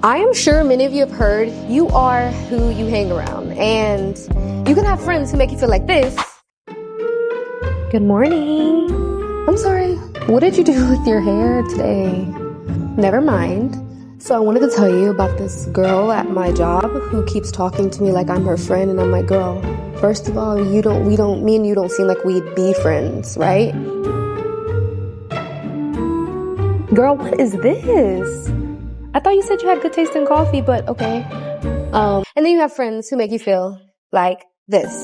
I am sure many of you have heard, you are who you hang around. And you can have friends who make you feel like this. Good morning. I'm sorry. What did you do with your hair today? Never mind. So I wanted to tell you about this girl at my job who keeps talking to me like I'm her friend. And I'm like, girl, first of all, me and you don't seem like we'd be friends, right? Girl, what is this? I thought you said you had good taste in coffee, but okay. And then you have friends who make you feel like this.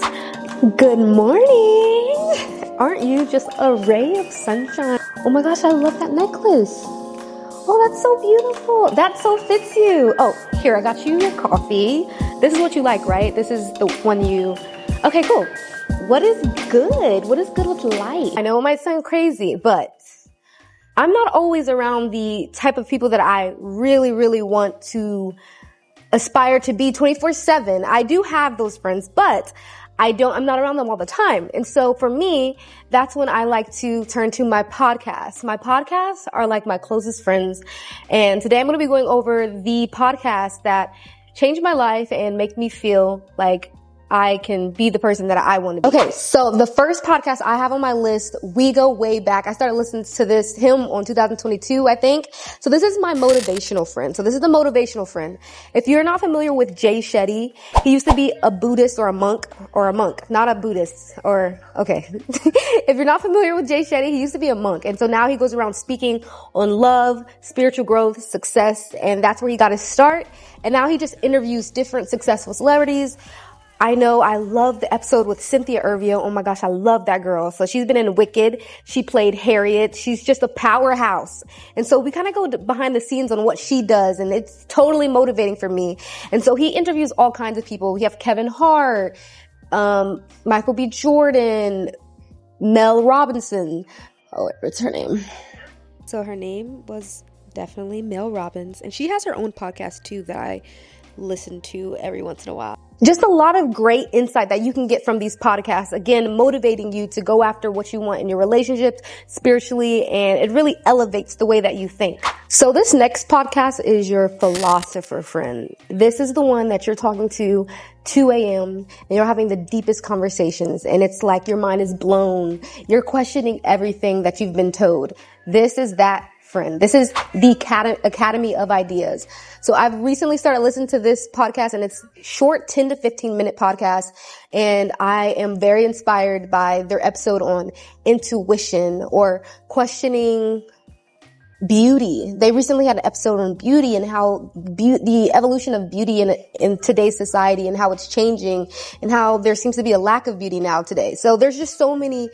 Good morning. Aren't you just a ray of sunshine? Oh my gosh, I love that necklace. Oh, that's so beautiful. That so fits you. Oh, here, I got you your coffee. This is what you like, right? This is the one you... Okay, cool. What is good? What is good with light? I know it might sound crazy, but I'm not always around the type of people that I really, really want to aspire to be 24/7. I do have those friends, but I'm not around them all the time. And so for me, that's when I like to turn to my podcasts. My podcasts are like my closest friends. And today I'm going to be going over the podcast that changed my life and make me feel like I can be the person that I want to be. Okay, so the first podcast I have on my list, we go way back. I started listening to him on 2022, I think. So this is my motivational friend. So this is the motivational friend. If you're not familiar with Jay Shetty, he used to be a Buddhist or a monk, not a Buddhist okay. If you're not familiar with Jay Shetty, he used to be a monk. And so now he goes around speaking on love, spiritual growth, success, and that's where he got his start. And now he just interviews different successful celebrities. I know I love the episode with Cynthia Erivo. Oh my gosh, I love that girl. So she's been in Wicked. She played Harriet. She's just a powerhouse. And so we kind of go behind the scenes on what she does, and it's totally motivating for me. And so he interviews all kinds of people. We have Kevin Hart, Michael B. Jordan, Mel Robinson. Oh, what's her name? So her name was definitely Mel Robbins, and she has her own podcast too that I listen to every once in a while. Just a lot of great insight that you can get from these podcasts. Again, motivating you to go after what you want in your relationships, spiritually, and it really elevates the way that you think. So this next podcast is your philosopher friend. This is the one that you're talking to 2 a.m. and you're having the deepest conversations, and it's like your mind is blown. You're questioning everything that you've been told. This is that friend. This is the Academy of Ideas. So I've recently started listening to this podcast, and it's short 10 to 15 minute podcast. And I am very inspired by their episode on intuition or questioning beauty. They recently had an episode on beauty and how the evolution of beauty in today's society and how it's changing and how there seems to be a lack of beauty now today. So there's just so many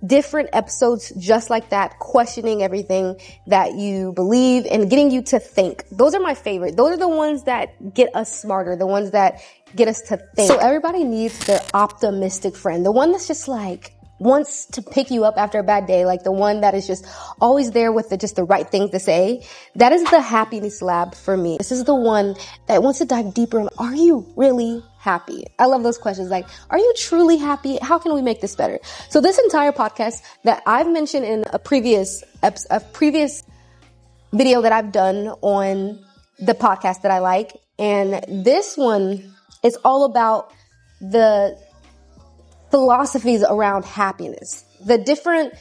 different episodes just like that, questioning everything that you believe and getting you to think. Those are my favorite. Those are the ones that get us smarter, the ones that get us to think. So everybody needs their optimistic friend, the one that's just like wants to pick you up after a bad day, like the one that is just always there with just the right thing to say. That is the happiness lab for me. This is the one that wants to dive deeper in, are you really happy? I love those questions. Like, are you truly happy? How can we make this better? So this entire podcast that I've mentioned in a previous video that I've done on the podcast that I like. And this one is all about the philosophies around happiness, the different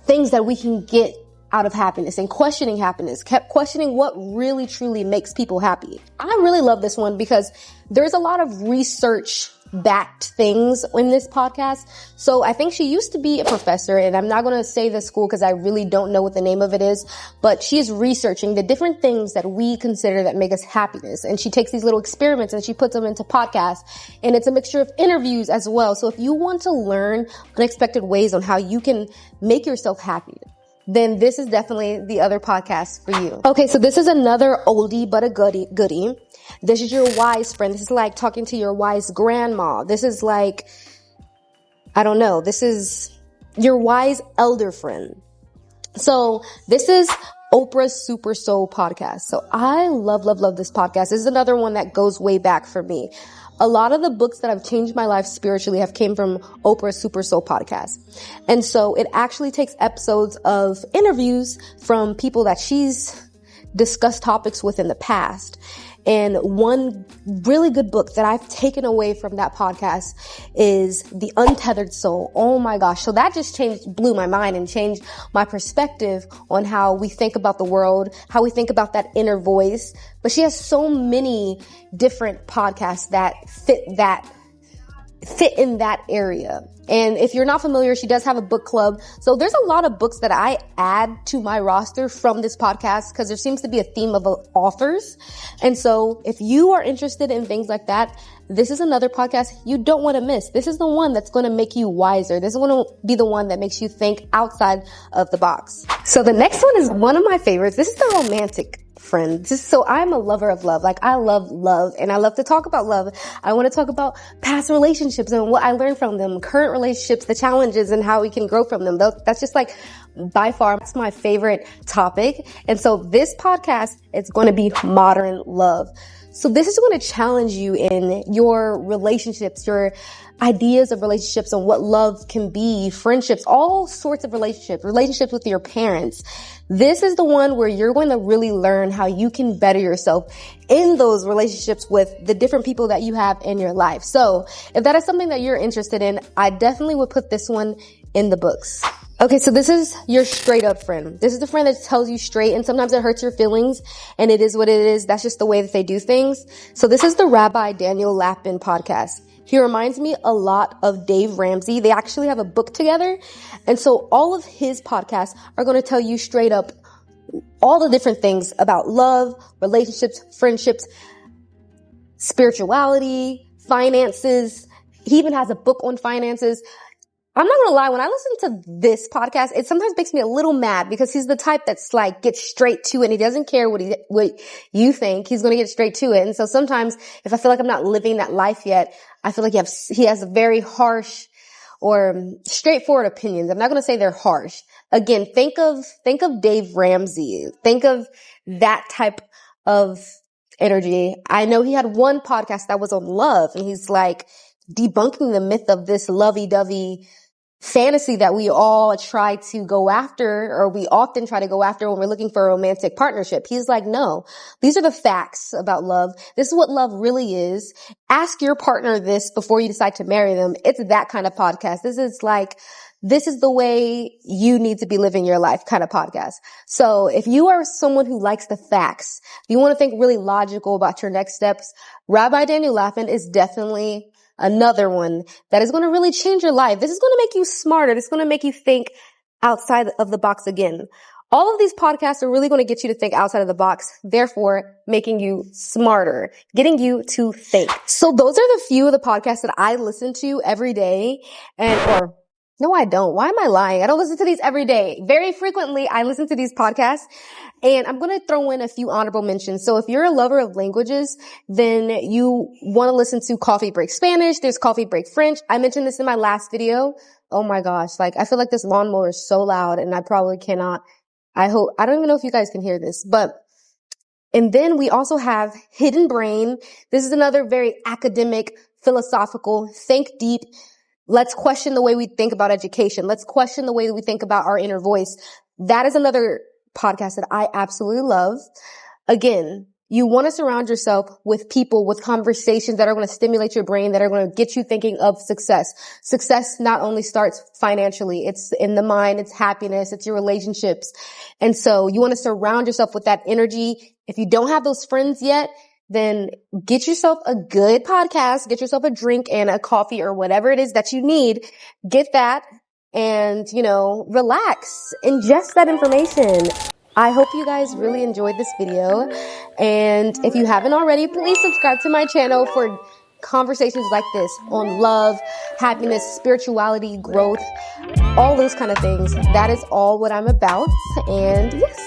things that we can get out of happiness and questioning happiness, kept questioning what really truly makes people happy. I really love this one because there's a lot of research backed things in this podcast. So I think she used to be a professor, and I'm not going to say the school because I really don't know what the name of it is, but she is researching the different things that we consider that make us happiness. And she takes these little experiments and she puts them into podcasts, and it's a mixture of interviews as well. So if you want to learn unexpected ways on how you can make yourself happy, then this is definitely the other podcast for you. Okay, so this is another oldie but a goodie. This is your wise friend. This is like talking to your wise grandma. This is like, I don't know, this is your wise elder friend. So this is Oprah's Super Soul podcast. So I love this podcast. This is another one that goes way back for me. A lot of the books that have changed my life spiritually have came from Oprah's Super Soul podcast. And so it actually takes episodes of interviews from people that she's discuss topics within the past. And one really good book that I've taken away from that podcast is The Untethered Soul. Oh my gosh. So that just blew my mind and changed my perspective on how we think about the world, how we think about that inner voice. But she has so many different podcasts that fit in that area. And if you're not familiar, she does have a book club. So there's a lot of books that I add to my roster from this podcast because there seems to be a theme of authors. And so if you are interested in things like that, this is another podcast you don't want to miss. This is the one that's going to make you wiser. This is going to be the one that makes you think outside of the box. So the next one is one of my favorites. This is the romantic friend. So I'm a lover of love. Like, I love love and I love to talk about love. I want to talk about past relationships and what I learned from them, current relationships, the challenges and how we can grow from them. That's just like by far, that's my favorite topic. And so this podcast, it's going to be modern love. So this is going to challenge you in your relationships, your ideas of relationships and what love can be, friendships, all sorts of relationships with your parents. This is the one where you're going to really learn how you can better yourself in those relationships with the different people that you have in your life. So if that is something that you're interested in, I definitely would put this one in the books. Okay, so this is your straight up friend. This is the friend that tells you straight, and sometimes it hurts your feelings, and it is what it is. That's just the way that they do things. So this is the Rabbi Daniel Lapin podcast. He reminds me a lot of Dave Ramsey. They actually have a book together. And so all of his podcasts are going to tell you straight up all the different things about love, relationships, friendships, spirituality, finances. He even has a book on finances. I'm not gonna lie, when I listen to this podcast, it sometimes makes me a little mad because he's the type that's like, gets straight to it and he doesn't care what you think. He's gonna get straight to it. And so sometimes if I feel like I'm not living that life yet, I feel like he has very harsh or straightforward opinions. I'm not gonna say they're harsh. Again, think of Dave Ramsey. Think of that type of energy. I know he had one podcast that was on love and he's like debunking the myth of this lovey-dovey fantasy that we all try to go after, or we often try to go after when we're looking for a romantic partnership. He's like, no, these are the facts about love. This is what love really is. Ask your partner this before you decide to marry them. It's that kind of podcast. This is the way you need to be living your life kind of podcast. So if you are someone who likes the facts, if you want to think really logical about your next steps, Rabbi Daniel Lapin is definitely another one that is going to really change your life. This is going to make you smarter. This is going to make you think outside of the box again. All of these podcasts are really going to get you to think outside of the box, therefore making you smarter, getting you to think. So those are the few of the podcasts that I listen to every day no, I don't. Why am I lying? I don't listen to these every day. Very frequently, I listen to these podcasts, and I'm going to throw in a few honorable mentions. So if you're a lover of languages, then you want to listen to Coffee Break Spanish. There's Coffee Break French. I mentioned this in my last video. Oh my gosh. I feel like this lawnmower is so loud and I probably cannot. I don't even know if you guys can hear this, and then we also have Hidden Brain. This is another very academic, philosophical, think deep. Let's question the way we think about education. Let's question the way we think about our inner voice. That is another podcast that I absolutely love. Again, you want to surround yourself with people, with conversations that are going to stimulate your brain, that are going to get you thinking of success. Success not only starts financially, it's in the mind, it's happiness, it's your relationships. And so you want to surround yourself with that energy. If you don't have those friends yet, then get yourself a good podcast, get yourself a drink and a coffee or whatever it is that you need. Get that and, relax, ingest that information. I hope you guys really enjoyed this video. And if you haven't already, please subscribe to my channel for conversations like this on love, happiness, spirituality, growth, all those kind of things. That is all what I'm about. And yes,